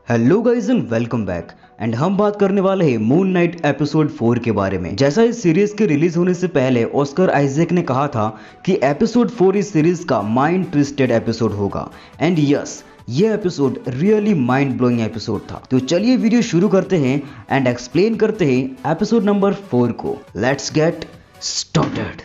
Hello guys and welcome back. And हम बात करने वाले हैं मून नाइट एपिसोड 4 के बारे में। जैसा इस सीरीज के रिलीज होने से पहले ऑस्कर आइजैक ने कहा था कि एपिसोड 4 इस सीरीज का माइंड ट्विस्टेड एपिसोड होगा। एंड यस, ये episode really mind blowing episode था। तो चलिए वीडियो शुरू करते हैं एंड एक्सप्लेन करते हैं एपिसोड नंबर 4 को। Let's get started.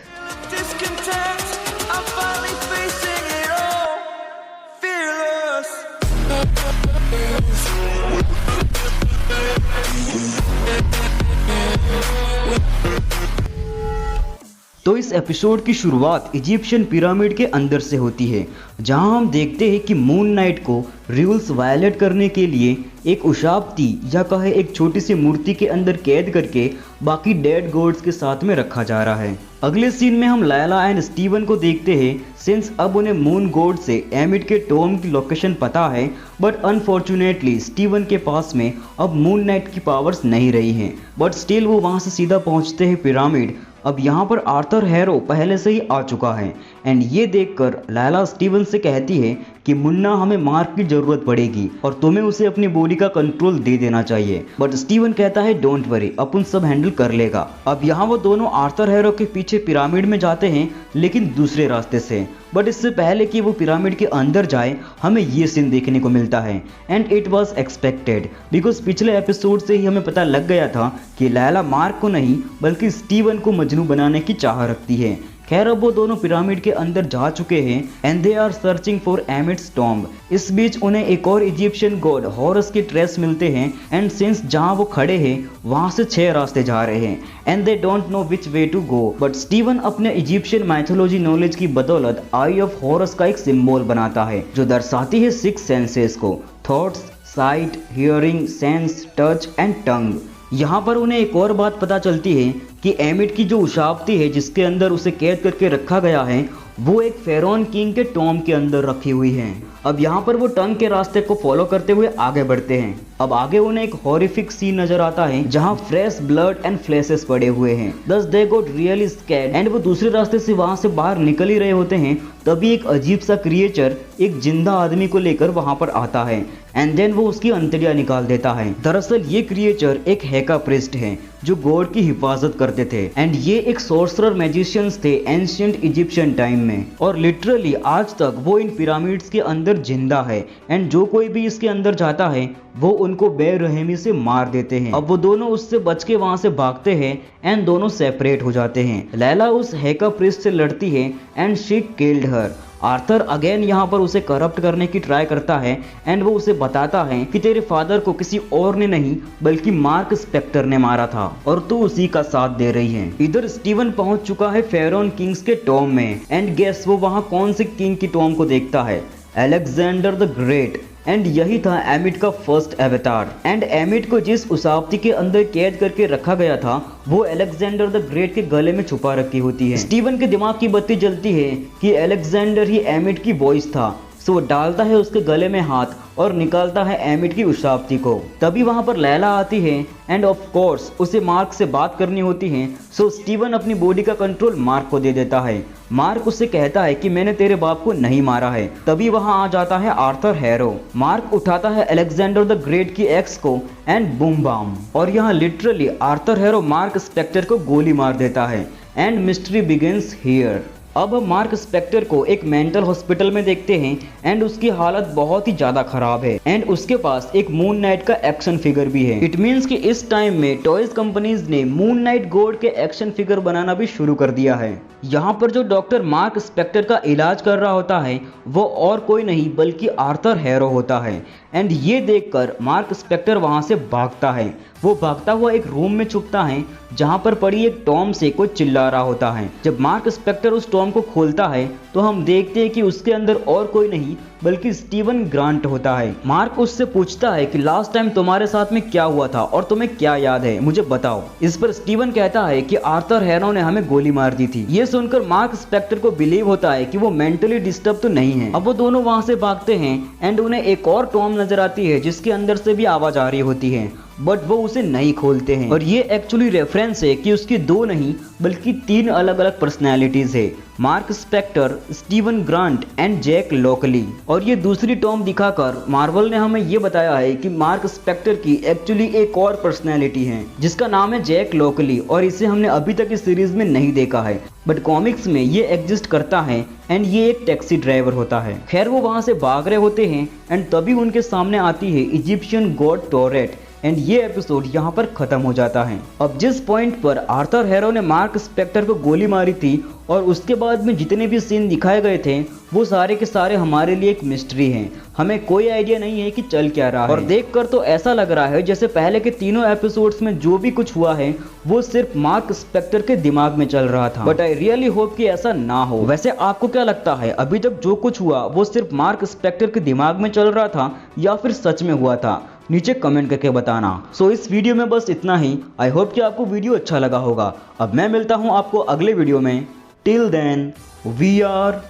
तो इस एपिसोड की शुरुआत इजिप्शियन पिरामिड के अंदर से होती है, जहां हम देखते हैं कि मून नाइट को रूल्स वायलेट करने के लिए एक उशाप्ती या कहे एक छोटी सी मूर्ति के अंदर कैद करके बाकी डेड गॉड्स के साथ में रखा जा रहा है। अगले सीन में हम लायला एंड स्टीवन को देखते हैं, सिंस अब उन्हें मून गॉड से एमिट के टॉम की लोकेशन पता है, बट अनफॉर्चुनेटली स्टीवन के पास में अब मून नाइट की पावर्स नहीं रही हैं, बट स्टिल वो वहां से सीधा पहुंचते हैं पिरामिड। अब यहाँ पर आर्थर हैरो पहले से ही आ चुका है एंड ये देखकर लायला स्टीवन से कहती है कि मुन्ना, हमें मार्क की जरूरत पड़ेगी और तुम्हें उसे अपनी बॉडी का कंट्रोल दे देना चाहिए। बट स्टीवन कहता है डोंट वरी, अपन सब हैंडल कर लेगा। अब यहाँ वो दोनों आर्थर हैरो के पीछे पिरामिड में जाते हैं, लेकिन दूसरे रास्ते से। बट इससे पहले कि वो पिरामिड के अंदर जाए, हमें ये सीन देखने को मिलता है and it was expected, because पिछले एपिसोड से ही हमें पता लग गया था कि लैला मार्क को नहीं बल्कि स्टीवन को मजनू बनाने की चाह रखती है। खैर, अब वो दोनों पिरामिड के अंदर जा चुके हैं and they are searching for Ammit's tomb. इस बीच उन्हें एक और इजिप्शियन गॉड हॉरस के ट्रेस मिलते हैं एंड सिंस जहां वो खड़े हैं वहां से 6 रास्ते जा रहे हैं and they don't know which way to go. But Steven अपने इजिप्शियन माइथोलॉजी नॉलेज की बदौलत आई ऑफ हॉरस का एक सिंबल बनाता है, जो दर्शाती है 6 सेंसेस को: thoughts, site, hearing, sense, touch and tongue. यहाँ पर उन्हें एक और बात पता चलती है कि एमिट की जो उशाप्ती है जिसके अंदर उसे कैद करके रखा गया है, वो एक फेरोन किंग के टॉम्ब के अंदर रखी हुई है। अब यहाँ पर वो टंग के रास्ते को फॉलो करते हुए आगे बढ़ते हैं। अब आगे उन्हें एक हॉरिफिक सीन नजर आता है जहाँ फ्रेश ब्लड एंड फ्लैशेस पड़े हुए हैं। दस they got really scared and वो दूसरे रास्ते से वहां से बाहर निकल ही रहे होते हैं, तभी एक अजीब सा क्रिएचर एक जिंदा आदमी को लेकर वहां पर आता है एंड देन वो उसकी अंतड़ियां निकाल देता है। दरअसल ये क्रिएचर एक हैका प्रिस्ट है जो गॉड की हिफाजत करते थे एंड ये एक सोर्सरर मैजिशियंस थे एंशिएंट इजिप्शियन टाइम में, और लिटरली आज तक वो इन पिरामिड्स के अंदर जिंदा है एंड जो कोई भी इसके अंदर जाता है वो उनको बेरहमी से मार देते हैं। अब वो दोनों उससे बच के वहां से भागते हैं एंड दोनों सेपरेट हो जाते हैं। लैला उस हैका प्रिस्ट से लड़ती है and she killed her. Arthur again यहाँ पर उसे करप्ट करने की ट्राई करता है एंड वो उसे बताता है कि तेरे फादर को किसी और ने नहीं बल्कि मार्क स्पेक्टर ने मारा था और तू उसी का साथ दे रही है। इधर स्टीवन पहुंच चुका है फेरोन किंग्स के टॉम्ब में एंड गेस वो वहां कौन से किंग की टॉम्ब को देखता है? Alexander the great. एंड यही था एमिट का फर्स्ट अवतार। एंड एमिट को जिस उसाप्ती के अंदर कैद करके रखा गया था वो अलेक्जेंडर द ग्रेट के गले में छुपा रखी होती है। स्टीवन के दिमाग की बत्ती जलती है कि अलेक्जेंडर ही एमिट की वॉइस था, सो वो डालता है उसके गले में हाथ और निकालता है एमिट की उशाप्ती को। तभी वहां पर लैला आती है एंड ऑफ कोर्स उसे मार्क से बात करनी होती है, सो स्टीवन अपनी बॉडी का कंट्रोल मार्क को दे देता है। मार्क उससे कहता है कि मैंने तेरे बाप को नहीं मारा है। तभी वहां आ जाता है आर्थर हैरो। मार्क उठाता है अलेक्जेंडर द ग्रेट की एक्स को एंड बूम बाम, और यहाँ literally Arthur Harrow Mark Spector को गोली मार देता है एंड मिस्ट्री बिगिंस हियर। अब हम मार्क स्पेक्टर को एक मेंटल हॉस्पिटल में देखते हैं एंड उसकी हालत बहुत ही ज्यादा खराब है एंड उसके पास एक मून नाइट का एक्शन फिगर भी है। इट मीन्स कि इस टाइम में टॉयज कंपनीज ने मून नाइट गॉड के एक्शन फिगर बनाना भी शुरू कर दिया है। यहाँ पर जो डॉक्टर मार्क स्पेक्टर का इलाज कर रहा होता है वो और कोई नहीं बल्कि आर्थर हैरो होता है एंड ये देखकर मार्क स्पेक्टर वहां से भागता है। वो भागता हुआ एक रूम में छुपता है जहां पर पड़ी एक टॉम से कोई चिल्ला रहा होता है। जब मार्क स्पेक्टर उस टॉम को खोलता है तो हम देखते हैं कि उसके अंदर और कोई नहीं बल्कि स्टीवन ग्रांट होता है। मार्क उससे पूछता है कि लास्ट टाइम तुम्हारे साथ में क्या हुआ था और तुम्हें क्या याद है, मुझे बताओ। इस पर स्टीवन कहता है कि आर्थर हैरो ने हमें गोली मार दी थी। ये सुनकर मार्क स्पेक्टर को बिलीव होता है कि वो मेंटली डिस्टर्ब तो नहीं है। अब वो दोनों वहां से भागते हैं एंड उन्हें एक और टॉम नजर आती है जिसके अंदर से भी आवाज आ रही होती है। बट वो उसे नहीं खोलते हैं। और ये एक्चुअली रेफरेंस है कि उसकी 2 नहीं बल्कि 3 अलग अलग पर्सनैलिटीज है, Mark Spector, Steven Grant and Jake Lockley. और ये दूसरी टॉम दिखाकर मार्वल ने हमें ये बताया है कि मार्क स्पेक्टर की एक्चुअली एक और पर्सनैलिटी है जिसका नाम है जैक लॉकली, और इसे हमने अभी तक इस सीरीज में नहीं देखा है, बट कॉमिक्स में ये एग्जिस्ट करता है एंड ये एक टैक्सी ड्राइवर होता है। खैर वो वहां से भाग रहे होते हैं एंड तभी उनके सामने आती है इजिप्शियन गॉड टोरेट एंड ये एपिसोड यहाँ पर खत्म हो जाता है। अब जिस पॉइंट पर आर्थर हैरो ने मार्क स्पेक्टर को गोली मारी थी और उसके बाद में जितने भी सीन दिखाए गए थे वो सारे के सारे हमारे लिए एक मिस्ट्री हैं। हमें कोई आइडिया नहीं है कि चल क्या रहा है, और देखकर तो ऐसा लग रहा है जैसे पहले के तीनों एपिसोड्स में जो भी कुछ हुआ है वो सिर्फ मार्क स्पेक्टर के दिमाग में चल रहा था। बट आई रियली होप कि ऐसा ना हो। वैसे आपको क्या लगता है, अभी तक जो कुछ हुआ वो सिर्फ मार्क स्पेक्टर के दिमाग में चल रहा था या फिर सच में हुआ था? नीचे कमेंट करके बताना। सो इस वीडियो में बस इतना ही। आई होप कि आपको वीडियो अच्छा लगा होगा। अब मैं मिलता हूं आपको अगले वीडियो में। Till then we are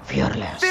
fearless.